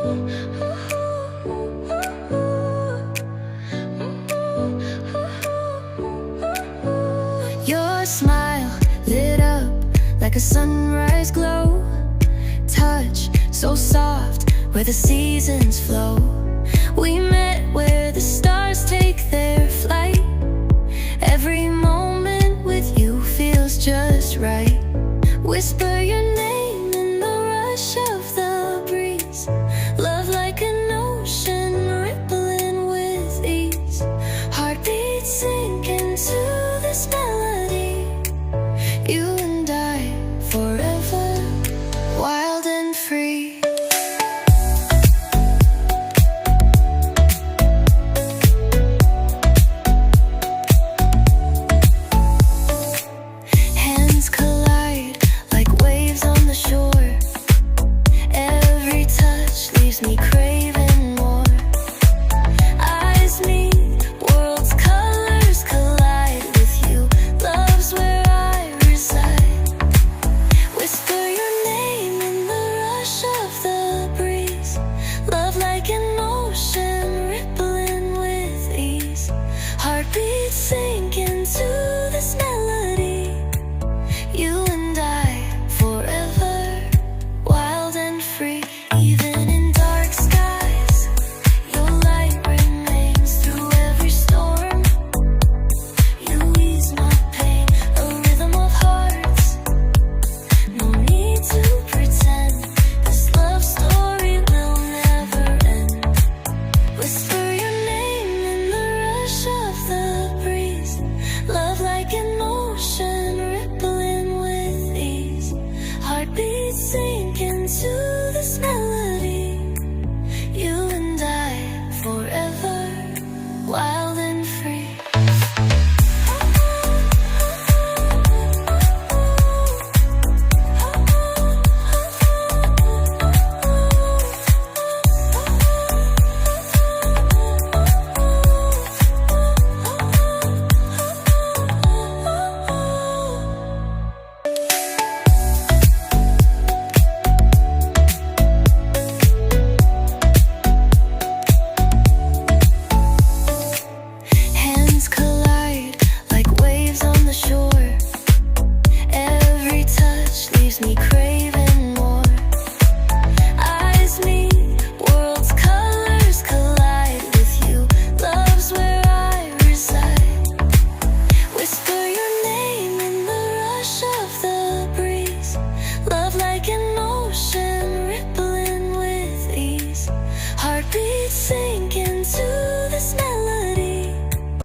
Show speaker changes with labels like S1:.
S1: Your smile lit up like a sunrise glow. Touch so soft where the seasons flow. We met where the stars take their flight. Every moment with you feels just right. Whisper your name in the rush of the breeze. Love like an ocean rippling with ease. Heartbeats sink into this melody. You and I forever, wild and free. Hands collide like waves on the shore. Every touch leaves me craving more. Eyes meet, worlds' colors collide with you. Love's where I reside. Whisper your name in the rush of the breeze. Love like an ocean rippling with ease. Heartbeats sink into this melody. You and I forever, wild and free. Even in dark skies, your light remains through every storm. You ease my pain, a rhythm of hearts. No need to pretend, this love story will never end. Whisper your name in the rush of the breeze. Love like an ocean rippling with ease. Heartbeats sink into this melody. You and I forever, wild and free. Hands collide like waves on the shore. Every touch leaves me craving more. Eyes meet, worlds' colors collide with you. Love's where I reside. Whisper your name in the rush of the breeze. Love like an ocean rippling with ease. Heartbeats sink in